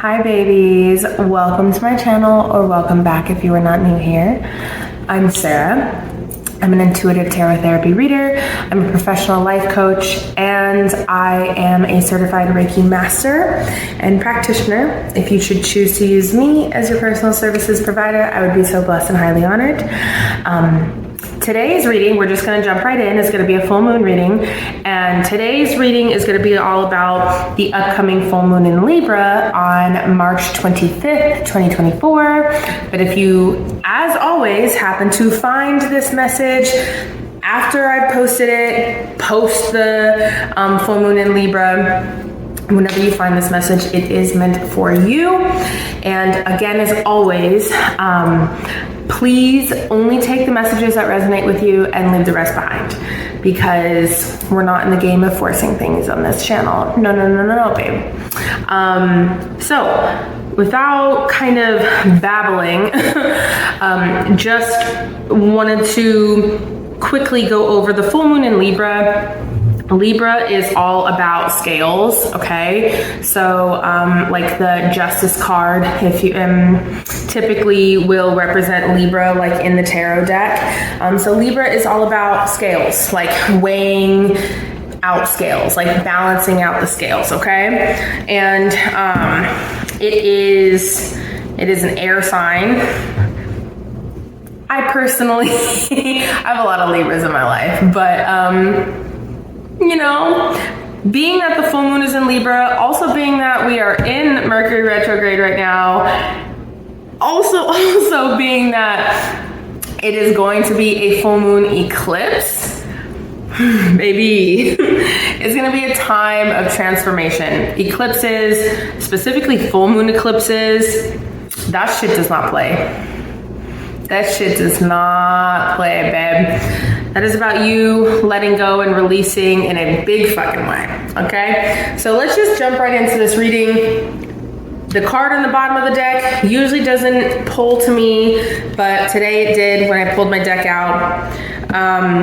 Hi babies, welcome to my channel, or welcome back if you are not new here. I'm Sarah. I'm an intuitive tarot therapy reader. I'm a professional life coach, and I am a certified Reiki master and practitioner. If you should choose to use me as your personal services provider, I would be so blessed and highly honored. Today's reading, we're just going to jump right in. It's going to be a full moon reading, and today's reading is going to be all about the upcoming full moon in Libra on March 25th, 2024. But if you, as always, happen to find this message after I posted it, post the full moon in Libra, whenever you find this message, it is meant for you. And again, as always, please only take the messages that resonate with you and leave the rest behind, because we're not in the game of forcing things on this channel. No, babe. So without kind of babbling, just wanted to quickly go over the full moon in Libra. Libra is all about scales, okay? So like the Justice card, if you typically will represent Libra like in the tarot deck. So Libra is all about scales, like weighing out scales, like balancing out the scales, okay? And it is an air sign. I personally, I have a lot of Libras in my life, but you know, being that the full moon is in Libra, also being that we are in Mercury retrograde right now, also being that it is going to be a full moon eclipse, baby, it's going to be a time of transformation. Eclipses, specifically full moon eclipses, that shit does not play. That shit does not play, babe. That is about you letting go and releasing in a big fucking way, okay? So let's just jump right into this reading. The card on the bottom of the deck usually doesn't pull to me, but today it did when I pulled my deck out.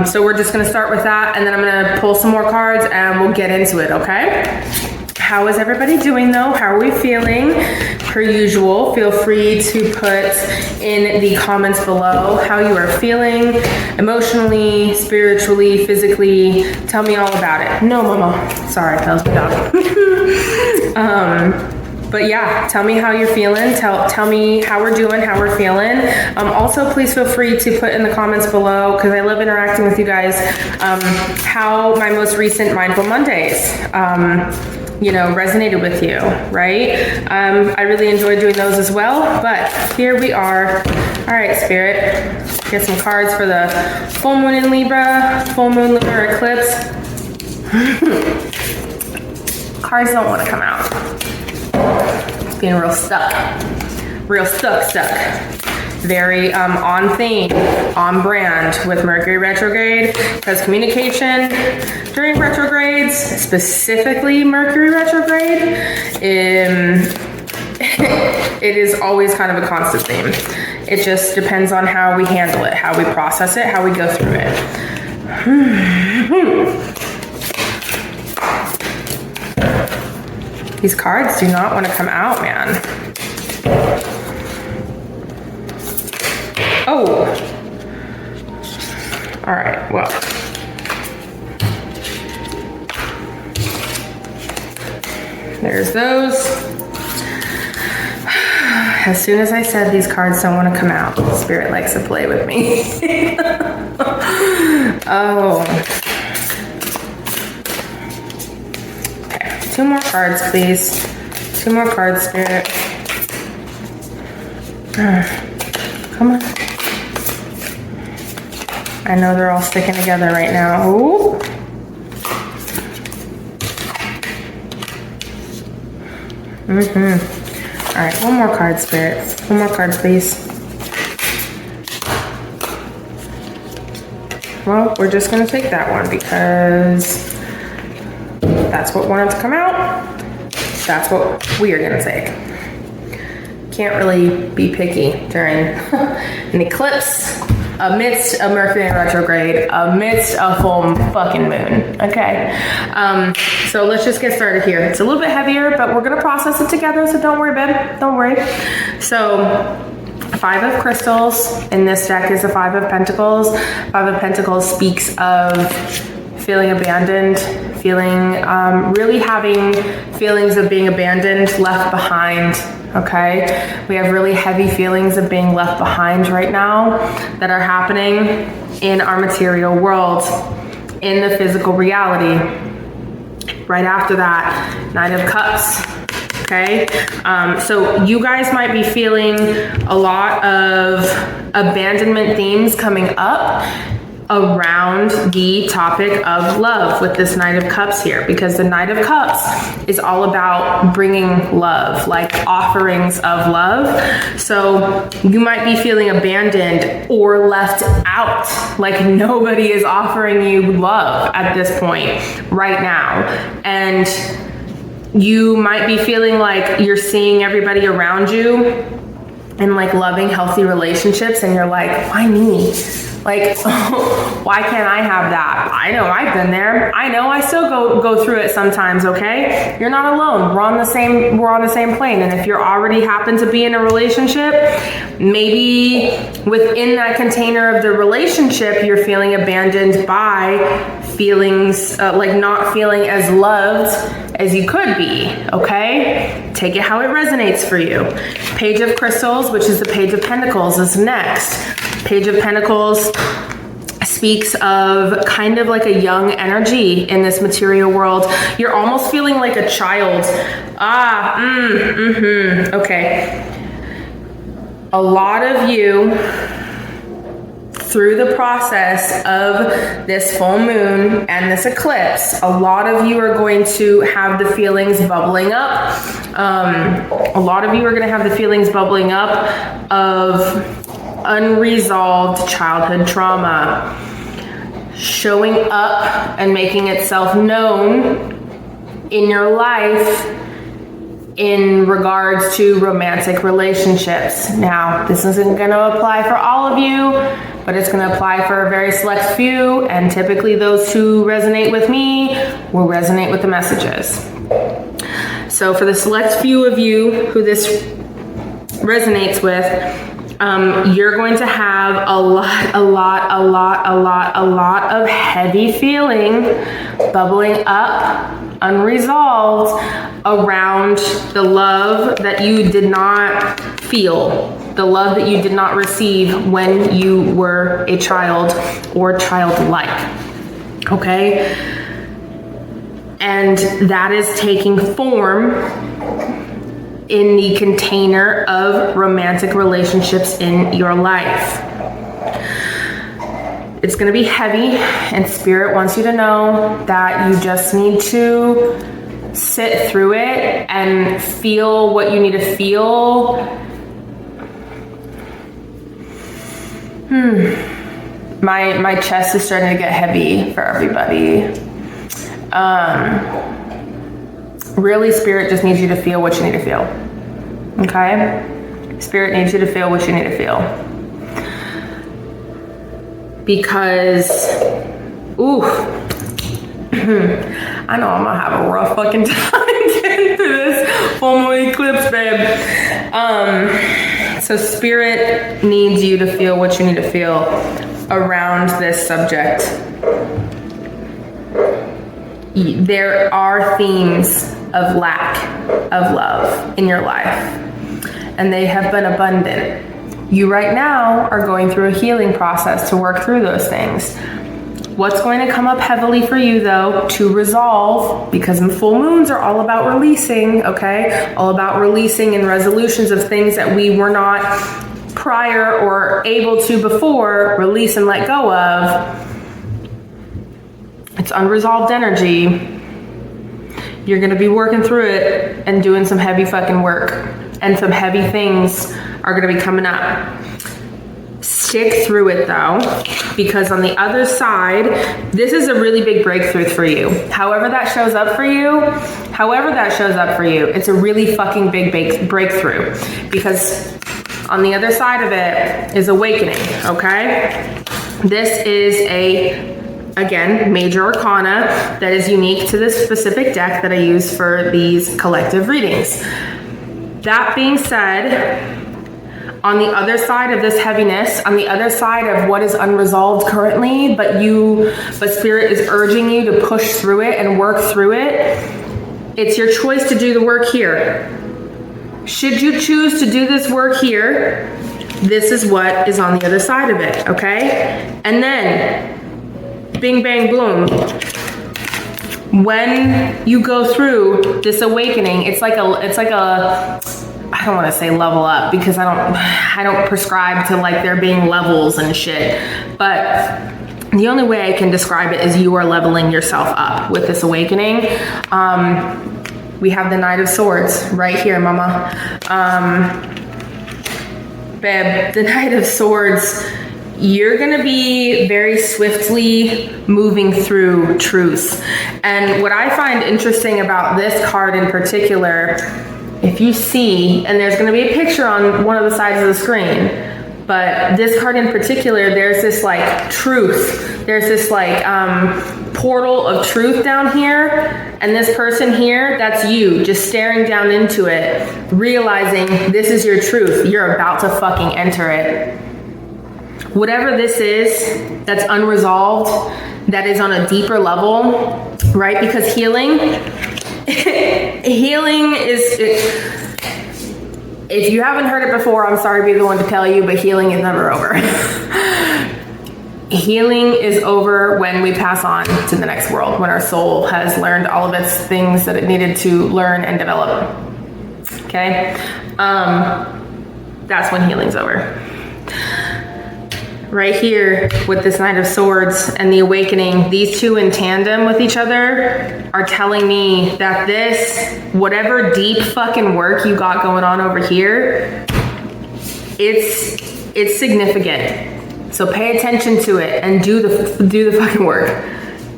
So we're just gonna start with that, and then I'm gonna pull some more cards and we'll get into it, okay? How is everybody doing though? How are we feeling? Per usual, feel free to put in the comments below how you are feeling emotionally, spiritually, physically. Tell me all about it. No, mama. Sorry, that was my dog. But yeah, tell me how you're feeling. Tell me how we're doing, how we're feeling. Also, please feel free to put in the comments below, because I love interacting with you guys, how my most recent Mindful Mondays, you know, resonated with you, right? I really enjoyed doing those as well, but here we are. All right, Spirit, get some cards for the full moon in Libra, full moon lunar eclipse. Cards don't want to come out. It's being real stuck. Very on theme, on brand with Mercury retrograde, because communication during retrogrades, specifically Mercury retrograde, it is always kind of a constant theme. It just depends on how we handle it, how we process it, how we go through it. These cards do not want to come out, man. Oh, all right, well, there's those. As soon as I said these cards don't want to come out, Spirit likes to play with me. Oh. Okay, 2 more cards, please. 2 more cards, Spirit. Come on. I know they're all sticking together right now. Ooh. All right, 1 more card, Spirit. 1 more card, please. Well, we're just gonna take that one because that's what wanted to come out. That's what we are gonna take. Can't really be picky during an eclipse amidst a Mercury in retrograde, amidst a full fucking moon. Okay. So let's just get started here. It's a little bit heavier, but we're going to process it together. So don't worry, babe. Don't worry. So 5 of crystals in this deck is the 5 of pentacles. 5 of pentacles speaks of feeling abandoned, feeling, really having feelings of being abandoned, left behind. Okay. We have really heavy feelings of being left behind right now that are happening in our material world, in the physical reality. Right after that, 9 of Cups. Okay. So you guys might be feeling a lot of abandonment themes coming up around the topic of love with this Knight of Cups here, because the Knight of Cups is all about bringing love, like offerings of love. So you might be feeling abandoned or left out, like nobody is offering you love at this point right now. And you might be feeling like you're seeing everybody around you in like loving, healthy relationships, and you're like, why me? Like, why can't I have that? I know I've been there. I know I still go through it sometimes, okay? You're not alone. We're on the same plane. And if you're already happen to be in a relationship, maybe within that container of the relationship, you're feeling abandoned by feelings, like not feeling as loved as you could be, okay? Take it how it resonates for you. Page of Crystals, which is the Page of Pentacles, is next. Page of Pentacles speaks of kind of like a young energy in this material world. You're almost feeling like a child. Okay. A lot of you, through the process of this full moon and this eclipse, a lot of you are going to have the feelings bubbling up. A lot of you are going to have the feelings bubbling up of unresolved childhood trauma showing up and making itself known in your life in regards to romantic relationships. Now, this isn't going to apply for all of you, but it's going to apply for a very select few, and typically those who resonate with me will resonate with the messages. So for the select few of you who this resonates with, you're going to have a lot of heavy feeling bubbling up, unresolved, around the love that you did not feel, the love that you did not receive when you were a child or childlike. Okay? And that is taking form in the container of romantic relationships in your life. It's going to be heavy, and Spirit wants you to know that you just need to sit through it and feel what you need to feel. My chest is starting to get heavy for everybody. Really, Spirit just needs you to feel what you need to feel. Okay? Spirit needs you to feel what you need to feel. Because, I know I'm gonna have a rough fucking time getting through this full moon eclipse, babe. So Spirit needs you to feel what you need to feel around this subject. There are themes of lack of love in your life, and they have been abundant. You right now are going through a healing process to work through those things. What's going to come up heavily for you, though, to resolve, because full moons are all about releasing, okay? All about releasing and resolutions of things that we were not prior or able to before release and let go of. It's unresolved energy. You're going to be working through it and doing some heavy fucking work, and some heavy things are going to be coming up. Stick through it though, because on the other side, this is a really big breakthrough for you. However that shows up for you, it's a really fucking big breakthrough, because On the other side of it is awakening, okay? This is again, major arcana that is unique to this specific deck that I use for these collective readings. That being said, on the other side of this heaviness, on the other side of what is unresolved currently, but Spirit is urging you to push through it and work through it, it's your choice to do the work here. Should you choose to do this work here, this is what is on the other side of it, okay? And then, bing, bang, boom. When you go through this awakening, it's like a, I don't want to say level up because I don't prescribe to like there being levels and shit, but the only way I can describe it is you are leveling yourself up with this awakening. We have the Knight of Swords right here, mama. Babe, the Knight of Swords, you're gonna be very swiftly moving through truth. And what I find interesting about this card in particular, if you see, and there's gonna be a picture on one of the sides of the screen, but this card in particular, there's this like truth. There's this like portal of truth down here. And this person here, that's you, just staring down into it, realizing this is your truth. You're about to fucking enter it. Whatever this is that's unresolved, that is on a deeper level, right? Because healing is, if you haven't heard it before, I'm sorry to be the one to tell you, but healing is never over. Healing is over when we pass on to the next world, when our soul has learned all of its things that it needed to learn and develop. Okay? That's when healing's over. Right here with this Knight of Swords and the awakening, these two in tandem with each other are telling me that this, whatever deep fucking work you got going on over here, it's significant. So pay attention to it and do the fucking work.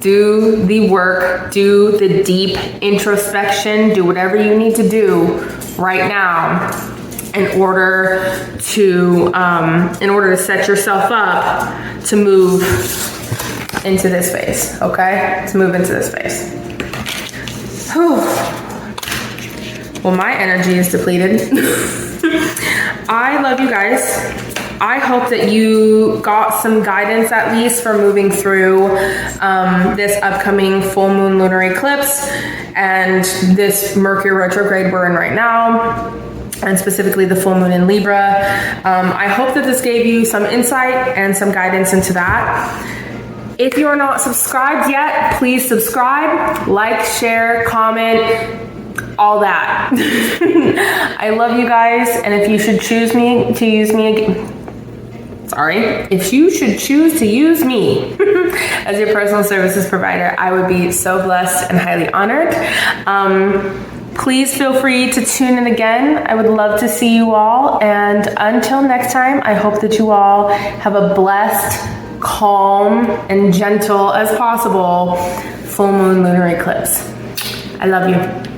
Do the work, do the deep introspection, do whatever you need to do right now in order to set yourself up to move into this space, okay? To move into this space. Whew. Well, my energy is depleted. I love you guys. I hope that you got some guidance at least for moving through this upcoming full moon lunar eclipse and this Mercury retrograde we're in right now, and specifically the full moon in Libra. I hope that this gave you some insight and some guidance into that. If you're not subscribed yet, please subscribe, like, share, comment, all that. I love you guys, and if you should choose to use me as your personal services provider, I would be so blessed and highly honored. Please feel free to tune in again. I would love to see you all, and until next time, I hope that you all have a blessed, calm, and gentle as possible full moon lunar eclipse. I love you.